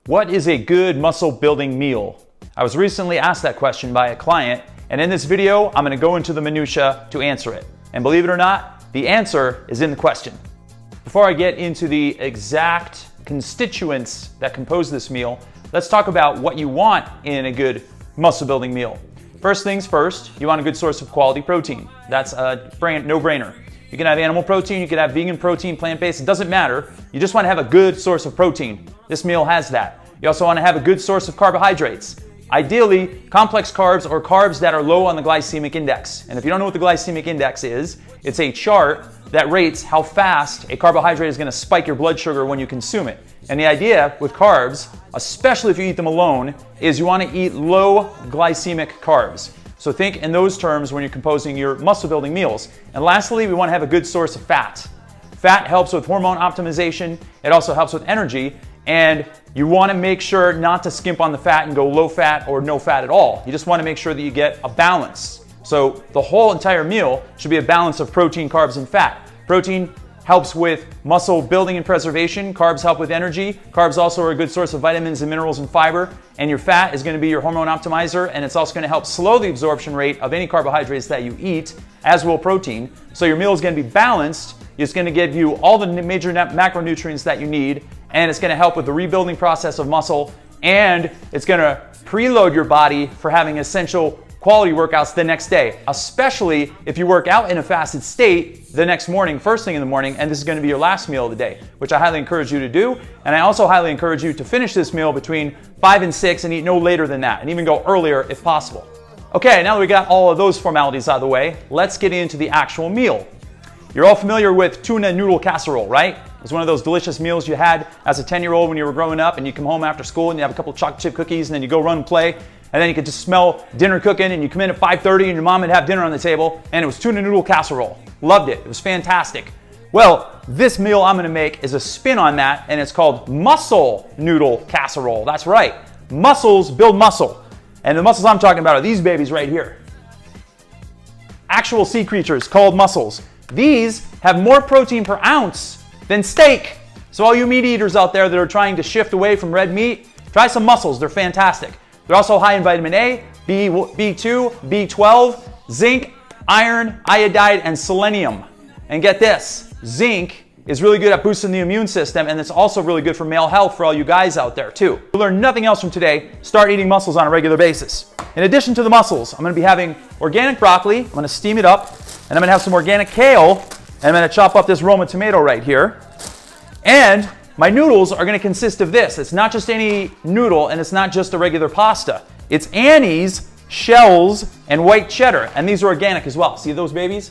What is a good muscle building meal? I was recently asked that question by a client, and in this video, I'm going to go into the minutia to answer it. And believe it or not, the answer is in the question. Before I get into the exact constituents that compose this meal, let's talk about what you want in a good muscle building meal. First things first, you want a good source of quality protein. That's a no-brainer. You can have animal protein, you can have vegan protein, plant-based, it doesn't matter. You just want to have a good source of protein. This meal has that. You also want to have a good source of carbohydrates. Ideally, complex carbs or carbs that are low on the glycemic index. And if you don't know what the glycemic index is, it's a chart that rates how fast a carbohydrate is going to spike your blood sugar when you consume it. And the idea with carbs, especially if you eat them alone, is you want to eat low glycemic carbs. So think in those terms when you're composing your muscle building meals. And lastly, we want to have a good source of fat. Fat helps with hormone optimization. It also helps with energy. And you want to make sure not to skimp on the fat and go low fat or no fat at all. You just want to make sure that you get a balance. So the whole entire meal should be a balance of protein, carbs, and fat. Protein helps with muscle building and preservation. Carbs help with energy. Carbs also are a good source of vitamins and minerals and fiber. And your fat is going to be your hormone optimizer, and it's also going to help slow the absorption rate of any carbohydrates that you eat, as will protein. So your meal is going to be balanced. It's going to give you all the major macronutrients that you need, and it's going to help with the rebuilding process of muscle, and it's going to preload your body for having essential quality workouts the next day, especially if you work out in a fasted state the next morning, first thing in the morning, and this is going to be your last meal of the day, which I highly encourage you to do. And I also highly encourage you to finish this meal between 5 and 6 and eat no later than that, and even go earlier if possible. Okay, now that we got all of those formalities out of the way, let's get into the actual meal. You're all familiar with tuna noodle casserole, right? It's one of those delicious meals you had as a 10-year-old when you were growing up, and you come home after school and you have a couple of chocolate chip cookies, and then you go run and play, and then you could just smell dinner cooking, and you come in at 5:30 and your mom would have dinner on the table, and it was tuna noodle casserole. Loved it. It was fantastic. Well, this meal I'm going to make is a spin on that, and it's called Muscle Noodle Casserole. That's right. Mussels build muscle. And the mussels I'm talking about are these babies right here. Actual sea creatures called mussels. These have more protein per ounce than steak. So all you meat eaters out there that are trying to shift away from red meat, try some mussels. They're fantastic. They're also high in vitamin A, B2, B12, zinc, iron, iodide, and selenium. And get this, zinc is really good at boosting the immune system, and it's also really good for male health for all you guys out there too. If you learn nothing else from today, start eating mussels on a regular basis. In addition to the mussels, I'm going to be having organic broccoli. I'm going to steam it up, and I'm going to have some organic kale, and I'm going to chop up this Roma tomato right here. And my noodles are going to consist of this. It's not just any noodle, and it's not just a regular pasta. It's Annie's, shells, and white cheddar, and these are organic as well. See those babies?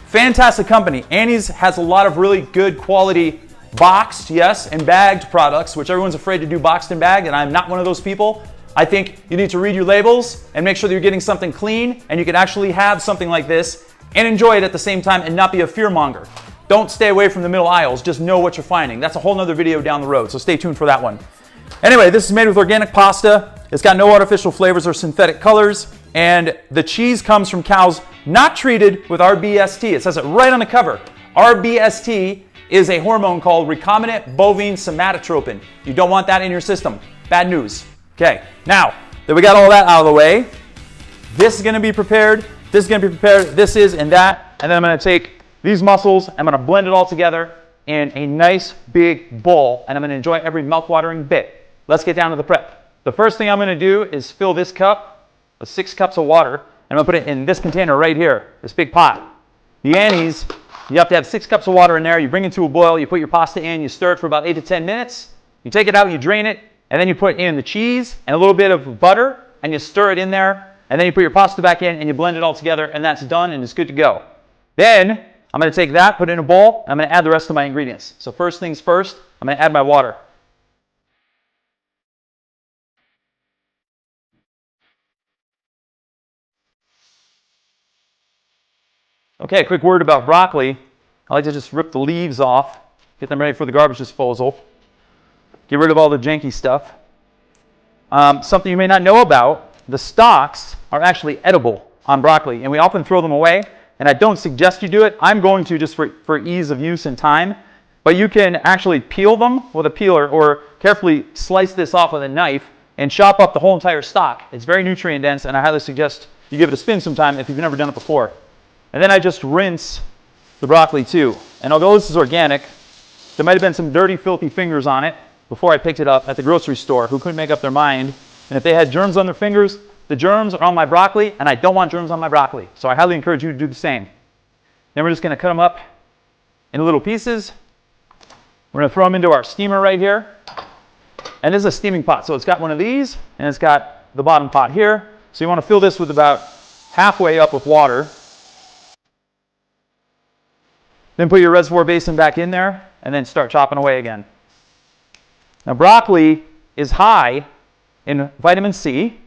Fantastic company. Annie's has a lot of really good quality boxed, yes, and bagged products, which everyone's afraid to do boxed and bagged, and I'm not one of those people. I think you need to read your labels and make sure that you're getting something clean, and you can actually have something like this and enjoy it at the same time and not be a fearmonger. Don't stay away from the middle aisles. Just know what you're finding. That's a whole nother video down the road, so stay tuned for that one. Anyway, this is made with organic pasta. It's got no artificial flavors or synthetic colors, and the cheese comes from cows not treated with RBST. It says it right on the cover. RBST is a hormone called recombinant bovine somatotropin. You don't want that in your system. Bad news. Okay, now that we got all that out of the way, this is going to be prepared, this is going to be prepared, this is and that, and then I'm going to take these mussels, I'm going to blend it all together in a nice big bowl, and I'm going to enjoy every mouth-watering bit. Let's get down to the prep. The first thing I'm going to do is fill this cup with 6 cups of water, and I'm going to put it in this container right here, this big pot. The Annie's, you have to have 6 cups of water in there. You bring it to a boil, you put your pasta in, you stir it for about 8 to 10 minutes. You take it out, you drain it, and then you put in the cheese and a little bit of butter, and you stir it in there, and then you put your pasta back in, and you blend it all together, and that's done, and it's good to go. Then I'm going to take that, put it in a bowl, and I'm going to add the rest of my ingredients. So first things first, I'm going to add my water. Okay, a quick word about broccoli. I like to just rip the leaves off, get them ready for the garbage disposal, get rid of all the janky stuff. Something you may not know about, the stalks are actually edible on broccoli, and we often throw them away, and I don't suggest you do it. I'm going to just for ease of use and time. But you can actually peel them with a peeler or carefully slice this off with a knife and chop up the whole entire stalk. It's very nutrient dense, and I highly suggest you give it a spin sometime if you've never done it before. And then I just rinse the broccoli too. And although this is organic, there might have been some dirty, filthy fingers on it before I picked it up at the grocery store who couldn't make up their mind. And if they had germs on their fingers, the germs are on my broccoli, and I don't want germs on my broccoli. So I highly encourage you to do the same. Then we're just going to cut them up into little pieces. We're going to throw them into our steamer right here. And this is a steaming pot. So it's got one of these, and it's got the bottom pot here. So you want to fill this with about halfway up with water. Then put your reservoir basin back in there, and then start chopping away again. Now broccoli is high in vitamin C,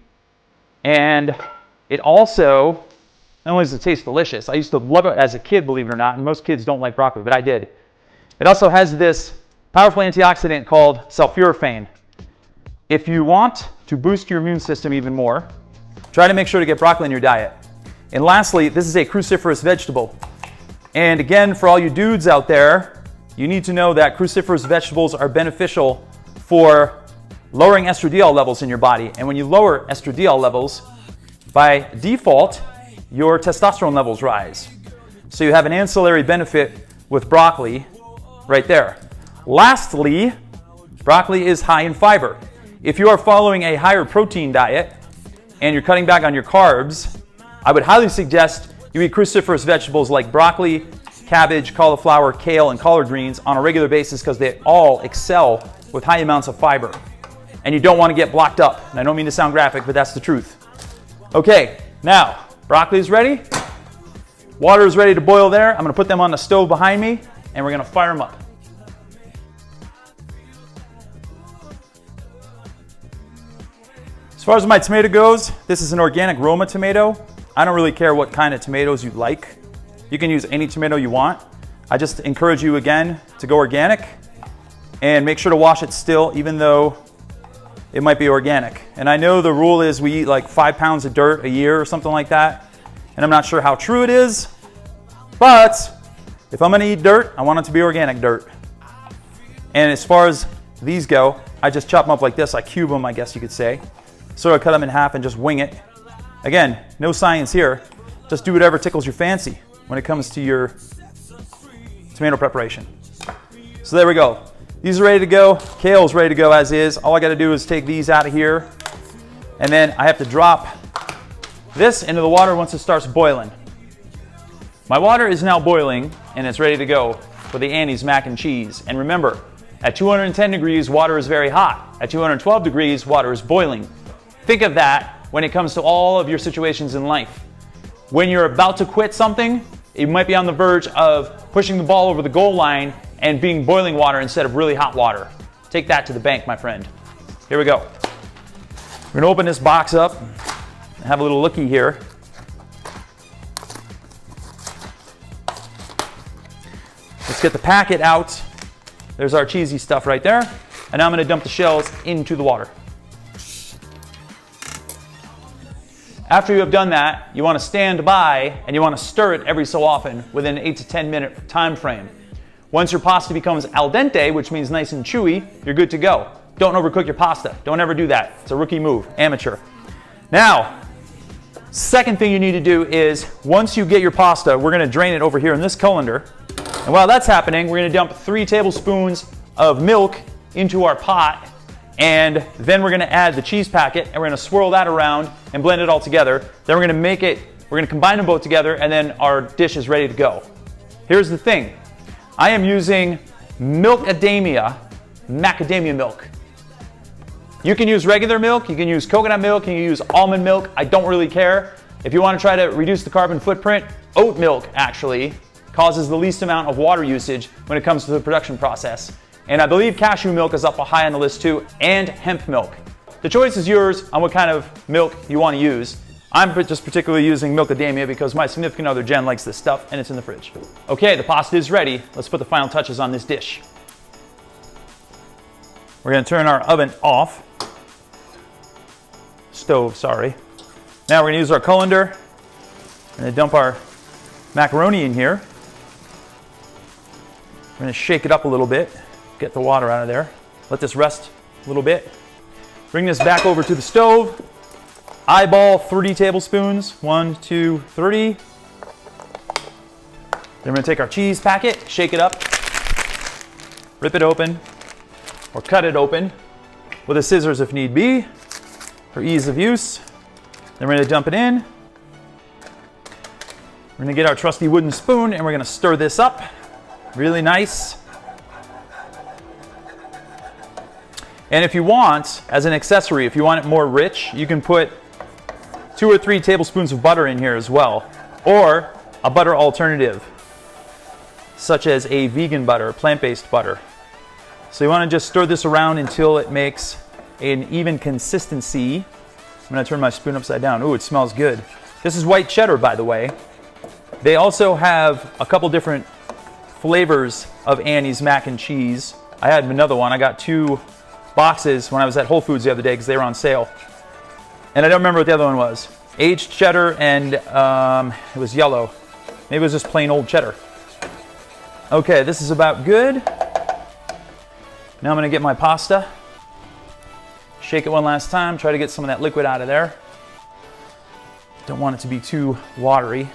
and it also, not only does it taste delicious, I used to love it as a kid, believe it or not, and most kids don't like broccoli, but I did. It also has this powerful antioxidant called sulforaphane. If you want to boost your immune system even more, try to make sure to get broccoli in your diet. And lastly, this is a cruciferous vegetable. And again, for all you dudes out there, you need to know that cruciferous vegetables are beneficial for lowering estradiol levels in your body. And when you lower estradiol levels, by default, your testosterone levels rise. So you have an ancillary benefit with broccoli right there. Lastly, broccoli is high in fiber. If you are following a higher protein diet and you're cutting back on your carbs, I would highly suggest you eat cruciferous vegetables like broccoli, cabbage, cauliflower, kale, and collard greens on a regular basis because they all excel with high amounts of fiber. And you don't want to get blocked up. And I don't mean to sound graphic, but that's the truth. Okay, now broccoli is ready. Water is ready to boil there. I'm going to put them on the stove behind me, and we're going to fire them up. As far as my tomato goes, this is an organic Roma tomato. I don't really care what kind of tomatoes you like. You can use any tomato you want. I just encourage you again to go organic and make sure to wash it still, even though it might be organic. And I know the rule is we eat like 5 pounds of dirt a year or something like that. And I'm not sure how true it is, but if I'm gonna eat dirt, I want it to be organic dirt. And as far as these go, I just chop them up like this. I cube them, I guess you could say. So I cut them in half and just wing it. Again, no science here. Just do whatever tickles your fancy when it comes to your tomato preparation. So there we go. These are ready to go. Kale's ready to go as is. All I got to do is take these out of here. And then I have to drop this into the water once it starts boiling. My water is now boiling and it's ready to go for the Annie's mac and cheese. And remember, at 210 degrees, water is very hot. At 212 degrees, water is boiling. Think of that when it comes to all of your situations in life. When you're about to quit something, you might be on the verge of pushing the ball over the goal line and being boiling water instead of really hot water. Take that to the bank, my friend. Here we go. We're gonna open this box up and have a little looky here. Let's get the packet out. There's our cheesy stuff right there. And now I'm gonna dump the shells into the water. After you have done that, you want to stand by and you want to stir it every so often within an 8 to 10 minute time frame. Once your pasta becomes al dente, which means nice and chewy, you're good to go. Don't overcook your pasta. Don't ever do that. It's a rookie move, amateur. Now, second thing you need to do is once you get your pasta, we're going to drain it over here in this colander. And while that's happening, we're going to dump 3 tablespoons of milk into our pot. And then we're going to add the cheese packet and we're going to swirl that around and blend it all together. Then we're going to combine them both together, and then our dish is ready to go. Here's the thing. I am using macadamia milk. You can use regular milk, you can use coconut milk, you can use almond milk. I don't really care. If you want to try to reduce the carbon footprint, oat milk actually causes the least amount of water usage when it comes to the production process. And I believe cashew milk is up high on the list too, and hemp milk. The choice is yours on what kind of milk you want to use. I'm just particularly using macadamia because my significant other Jen likes this stuff and it's in the fridge. Okay, the pasta is ready. Let's put the final touches on this dish. We're going to turn our oven off. Stove, sorry. Now we're going to use our colander. We're going to dump our macaroni in here. We're gonna shake it up a little bit, get the water out of there. Let this rest a little bit. Bring this back over to the stove. Eyeball 30 tablespoons, 1, 2, 3. Then we're gonna take our cheese packet, shake it up, rip it open, or cut it open with a scissors if need be, for ease of use. Then we're gonna dump it in. We're gonna get our trusty wooden spoon and we're gonna stir this up really nice. And if you want, as an accessory, if you want it more rich, you can put 2 or 3 tablespoons of butter in here as well, or a butter alternative, such as a vegan butter, plant-based butter. So you want to just stir this around until it makes an even consistency. I'm going to turn my spoon upside down. Ooh, it smells good. This is white cheddar, by the way. They also have a couple different flavors of Annie's mac and cheese. I had another one. I got 2 boxes when I was at Whole Foods the other day because they were on sale. And I don't remember what the other one was. Aged cheddar and it was yellow. Maybe it was just plain old cheddar. Okay, this is about good. Now I'm gonna get my pasta. Shake it one last time, try to get some of that liquid out of there. Don't want it to be too watery. And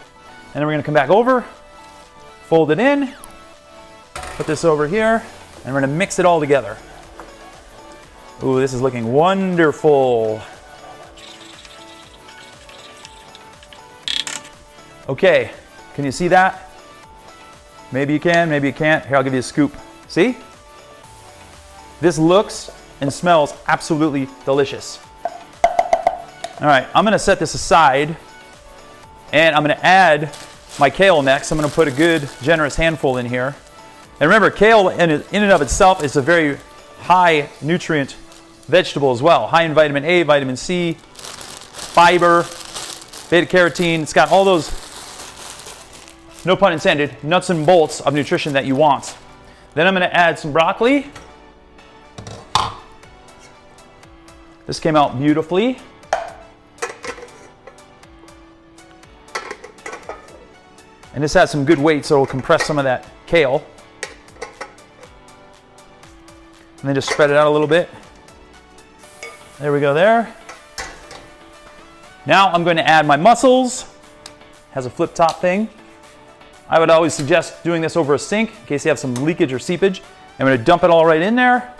then we're gonna come back over, fold it in, put this over here, and we're gonna mix it all together. Ooh, this is looking wonderful. Okay, can you see that? Maybe you can, maybe you can't. Here, I'll give you a scoop. See? This looks and smells absolutely delicious. All right, I'm gonna set this aside and I'm gonna add my kale next. I'm gonna put a good, generous handful in here. And remember, kale in and of itself is a very high nutrient vegetable as well. High in vitamin A, vitamin C, fiber, beta carotene. It's got all those, no pun intended, nuts and bolts of nutrition that you want. Then I'm going to add some broccoli. This came out beautifully. And this has some good weight, so it'll compress some of that kale. And then just spread it out a little bit. There we go there. Now I'm going to add my mussels. Has a flip top thing. I would always suggest doing this over a sink in case you have some leakage or seepage. I'm going to dump it all right in there.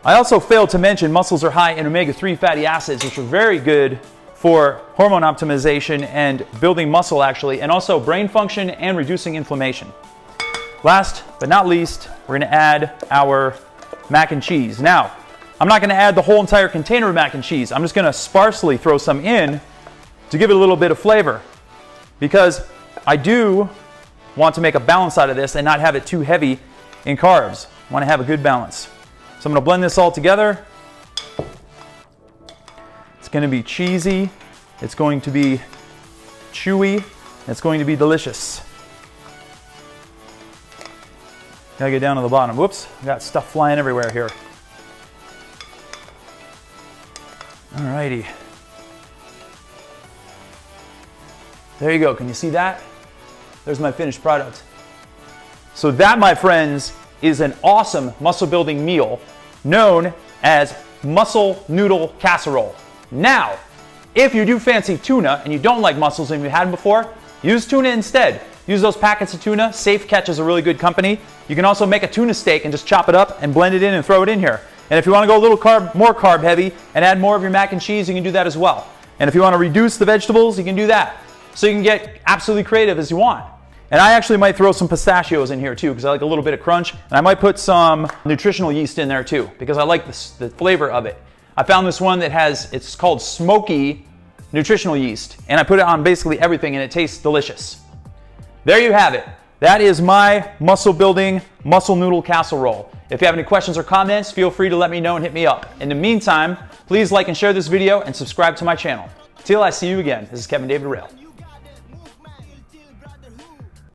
I also failed to mention mussels are high in omega-3 fatty acids, which are very good for hormone optimization and building muscle actually, and also brain function and reducing inflammation. Last but not least, we're going to add our mac and cheese. Now, I'm not going to add the whole entire container of mac and cheese. I'm just going to sparsely throw some in to give it a little bit of flavor, because I do want to make a balance out of this and not have it too heavy in carbs. I want to have a good balance. So I'm going to blend this all together. It's going to be cheesy, it's going to be chewy, it's going to be delicious. Gotta get down to the bottom. Whoops, I got stuff flying everywhere here. Alrighty. There you go, can you see that? There's my finished product. So that, my friends, is an awesome muscle building meal known as Muscle Noodle Casserole. Now, if you do fancy tuna and you don't like mussels and you've had them before, use tuna instead. Use those packets of tuna. Safe Catch is a really good company. You can also make a tuna steak and just chop it up and blend it in and throw it in here. And if you want to go a little more carb heavy and add more of your mac and cheese, you can do that as well. And if you want to reduce the vegetables, you can do that. So you can get absolutely creative as you want. And I actually might throw some pistachios in here too, because I like a little bit of crunch. And I might put some nutritional yeast in there too, because I like the flavor of it. I found this one that has, it's called smoky nutritional yeast. And I put it on basically everything and it tastes delicious. There you have it. That is my muscle building muscle noodle casserole. If you have any questions or comments, feel free to let me know and hit me up. In the meantime, please like and share this video and subscribe to my channel. Till I see you again, this is Kevin David Rail.